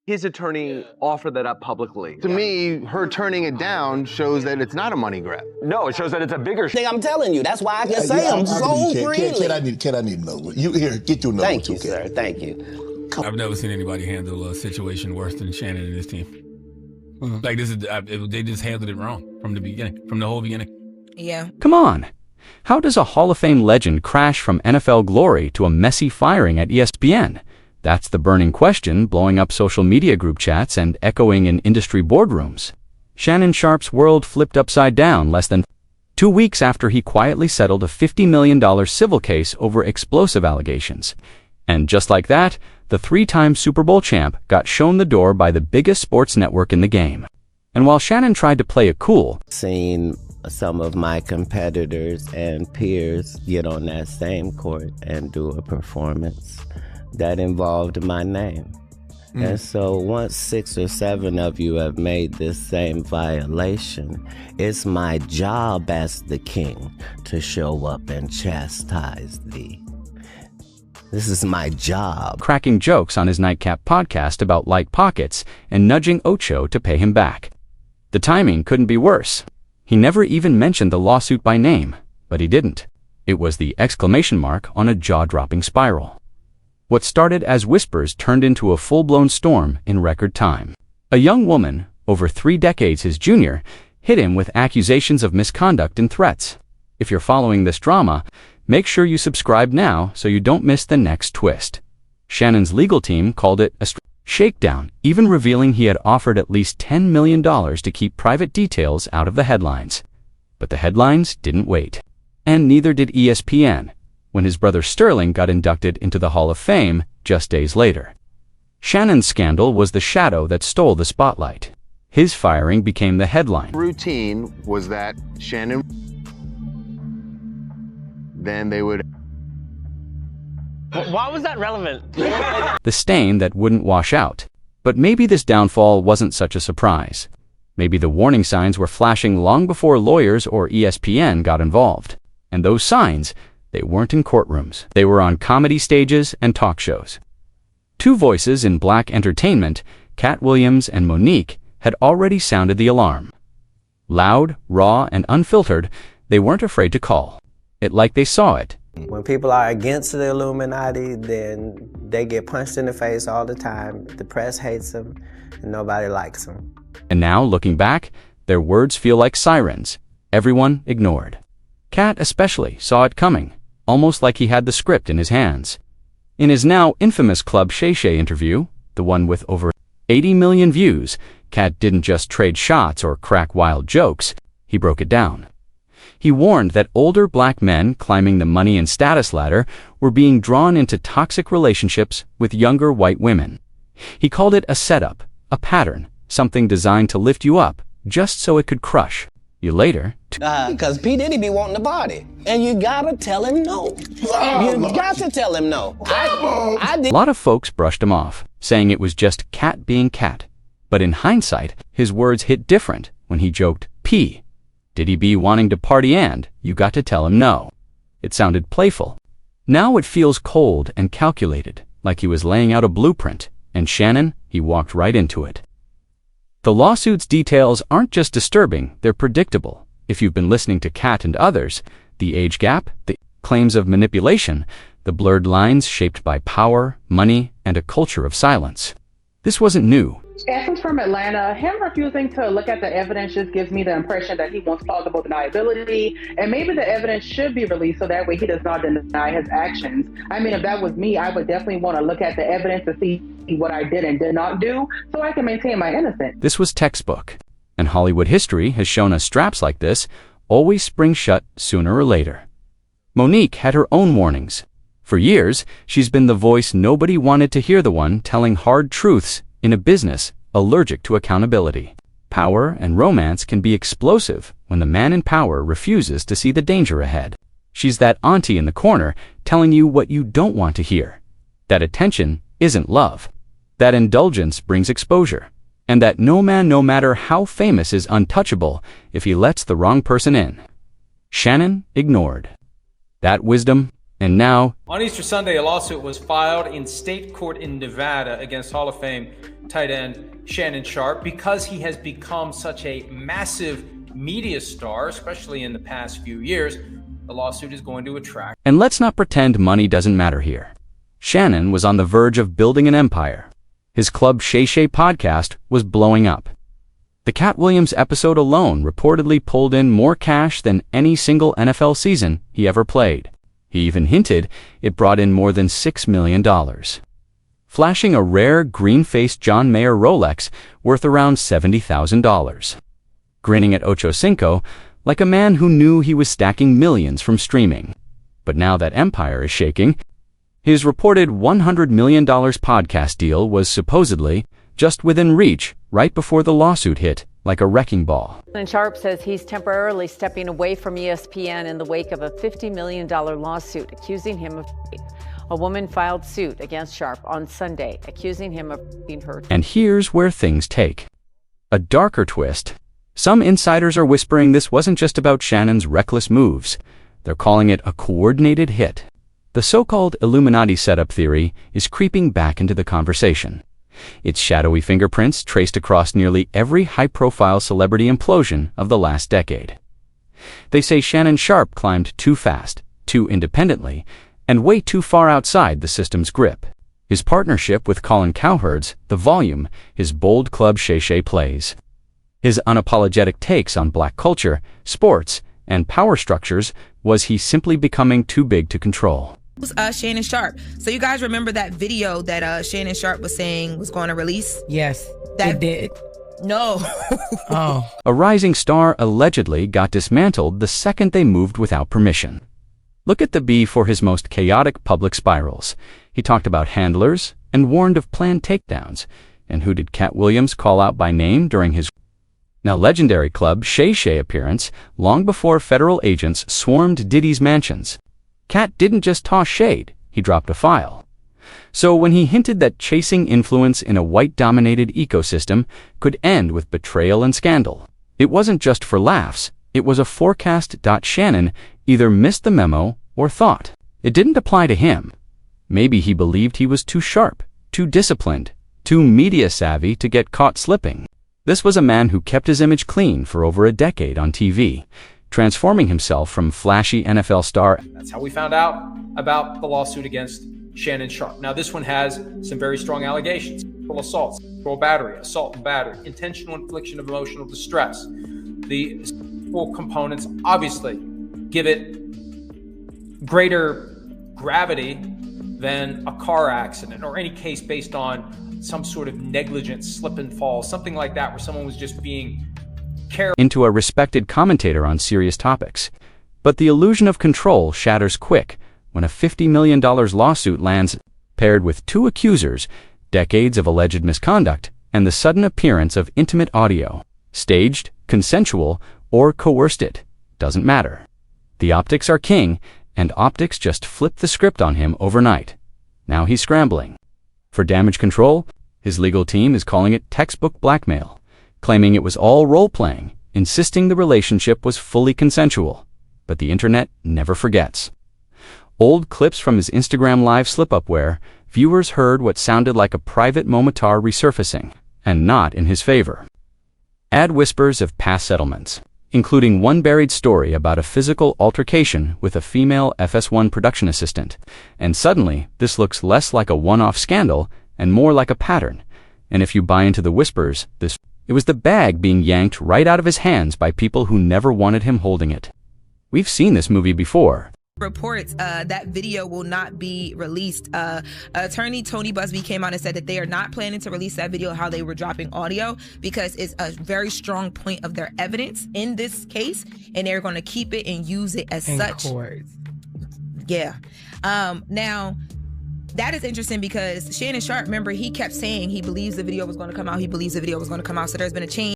his attorney offer that up publicly? To me, her turning it down shows that it's not a money grab. No, it shows that it's a bigger thing. I'm telling you, that's why I can say them so freely. Kid, I need to know. You here? Get your number. Thank you, sir. Thank you. I've never seen anybody handle a situation worse than Shannon and his team. Like this is, they just handled it wrong from the beginning, from the whole beginning. Yeah. Come on. How does a Hall of Fame legend crash from NFL glory to a messy firing at ESPN? That's the burning question, blowing up social media group chats and echoing in industry boardrooms. Shannon Sharpe's world flipped upside down less than 2 weeks after he quietly settled a $50 million civil case over explosive allegations. And just like that, the 3-time Super Bowl champ got shown the door by the biggest sports network in the game. And while Shannon tried to play it cool, seen some of my competitors and peers get on that same court and do a performance that involved my name. And so once 6 or 7 of you have made this same violation, it's my job as the king to show up and chastise thee. This is my job. Cracking jokes on his Nightcap podcast about light pockets and nudging Ocho to pay him back. The timing couldn't be worse. He never even mentioned the lawsuit by name, but he didn't. It was the exclamation mark on a jaw-dropping spiral. What started as whispers turned into a full-blown storm in record time. A young woman, over 3 decades his junior, hit him with accusations of misconduct and threats. If you're following this drama, make sure you subscribe now so you don't miss the next twist. Shannon's legal team called it a shakedown, even revealing he had offered at least $10 million to keep private details out of the headlines. But the headlines didn't wait. And neither did ESPN, when his brother Sterling got inducted into the Hall of Fame just days later. Shannon's scandal was the shadow that stole the spotlight. His firing became the headline. Routine was that Shannon, then they would... Why was that relevant? The stain that wouldn't wash out. But maybe this downfall wasn't such a surprise. Maybe the warning signs were flashing long before lawyers or ESPN got involved. And those signs, they weren't in courtrooms. They were on comedy stages and talk shows. 2 voices in black entertainment, Katt Williams and Monique, had already sounded the alarm. Loud, raw, and unfiltered, they weren't afraid to call it like they saw it. When people are against the Illuminati, then they get punched in the face all the time. The press hates them, and nobody likes them. And now, looking back, their words feel like sirens. Everyone ignored. Katt especially saw it coming, almost like he had the script in his hands. In his now infamous Club Shay Shay interview, the one with over 80 million views, Katt didn't just trade shots or crack wild jokes, he broke it down. He warned that older black men climbing the money and status ladder were being drawn into toxic relationships with younger white women. He called it a setup, a pattern, something designed to lift you up just so it could crush you later. Because P. Diddy be wanting the body. And you gotta tell him no. You got to tell him no. I did. A lot of folks brushed him off, saying it was just Katt being Katt. But in hindsight, his words hit different when he joked, P. Diddy be wanting to party and you got to tell him no. It sounded playful. Now it feels cold and calculated, like he was laying out a blueprint, and Shannon, he walked right into it. The lawsuit's details aren't just disturbing, they're predictable. If you've been listening to Katt and others, the age gap, the claims of manipulation, the blurred lines shaped by power, money, and a culture of silence. This wasn't new. Essence from Atlanta, him refusing to look at the evidence just gives me the impression that he wants plausible deniability, and maybe the evidence should be released so that way he does not deny his actions. I mean, if that was me, I would definitely want to look at the evidence to see what I did and did not do so I can maintain my innocence. This was textbook, and Hollywood history has shown us straps like this always spring shut sooner or later. Monique had her own warnings. For years, she's been the voice nobody wanted to hear, the one telling hard truths in a business allergic to accountability. Power and romance can be explosive when the man in power refuses to see the danger ahead. She's that auntie in the corner telling you what you don't want to hear. That attention isn't love. That indulgence brings exposure. And that no man, no matter how famous, is untouchable if he lets the wrong person in. Shannon ignored that wisdom And now, On Easter Sunday, a lawsuit was filed in state court in Nevada against Hall of Fame tight end Shannon Sharpe because he has become such a massive media star, especially in the past few years. The lawsuit is going to attract. and let's not pretend money doesn't matter here. Shannon was on the verge of building an empire. His Club Shay Shay podcast was blowing up. The Katt Williams episode alone reportedly pulled in more cash than any single NFL season he ever played. He even hinted it brought in more than $6 million. Flashing a rare green-faced John Mayer Rolex worth around $70,000. Grinning at Ocho Cinco like a man who knew he was stacking millions from streaming. But now that empire is shaking, his reported $100 million podcast deal was supposedly just within reach right before the lawsuit hit like a wrecking ball. Shannon Sharpe says he's temporarily stepping away from ESPN in the wake of a $50 million lawsuit accusing him of rape. A woman filed suit against Sharpe on Sunday, accusing him of raping her. And here's where things take a darker twist. Some insiders are whispering this wasn't just about Shannon's reckless moves. They're calling it a coordinated hit. The so-called Illuminati setup theory is creeping back into the conversation. Its shadowy fingerprints traced across nearly every high-profile celebrity implosion of the last decade. They say Shannon Sharpe climbed too fast, too independently, and way too far outside the system's grip. His partnership with Colin Cowherd's The Volume, his bold Club Shay Shay plays. His unapologetic takes on black culture, sports, and power structures was he simply becoming too big to control. Shannon Sharpe. So you guys remember that video that Shannon Sharpe was saying was going to release? Yes, that it did. No. Oh. A rising star allegedly got dismantled the second they moved without permission. Look at the B for his most chaotic public spirals. He talked about handlers and warned of planned takedowns. And who did Katt Williams call out by name during his now legendary Club Shay Shay appearance long before federal agents swarmed Diddy's mansions? Katt didn't just toss shade, he dropped a file. So when he hinted that chasing influence in a white-dominated ecosystem could end with betrayal and scandal, it wasn't just for laughs, it was a forecast. Shannon either missed the memo or thought it didn't apply to him. Maybe he believed he was too sharp, too disciplined, too media-savvy to get caught slipping. This was a man who kept his image clean for over a decade on TV, transforming himself from flashy NFL star. That's how we found out about the lawsuit against Shannon Sharpe. Now, this one has some very strong allegations: sexual assault, sexual battery, assault and battery, intentional infliction of emotional distress. The full components obviously give it greater gravity than a car accident or any case based on some sort of negligent slip and fall, something like that, where someone was just being careless. Into a respected commentator on serious topics. But the illusion of control shatters quick when a $50 million lawsuit lands, paired with two accusers, decades of alleged misconduct, and the sudden appearance of intimate audio. Staged, consensual, or coerced, it doesn't matter. The optics are king, and optics just flipped the script on him overnight. Now he's scrambling. For damage control, his legal team is calling it textbook blackmail, claiming it was all role-playing, insisting the relationship was fully consensual. But the internet never forgets. Old clips from his Instagram Live slip-up where viewers heard what sounded like a private Momatar resurfacing, and not in his favor. Add whispers of past settlements, including one buried story about a physical altercation with a female FS1 production assistant, and suddenly this looks less like a one-off scandal and more like a pattern. And if you buy into the whispers, it was the bag being yanked right out of his hands by people who never wanted him holding it. We've seen this movie before. Reports that video will not be released. Attorney Tony Busby came out and said that they are not planning to release that video, how they were dropping audio, because it's a very strong point of their evidence in this case, and they're going to keep it and use it as such. Court. Yeah. Now, that is interesting because Shannon Sharpe, remember, he kept saying he believes the video was going to come out. He believes the video was going to come out. So there's been a change.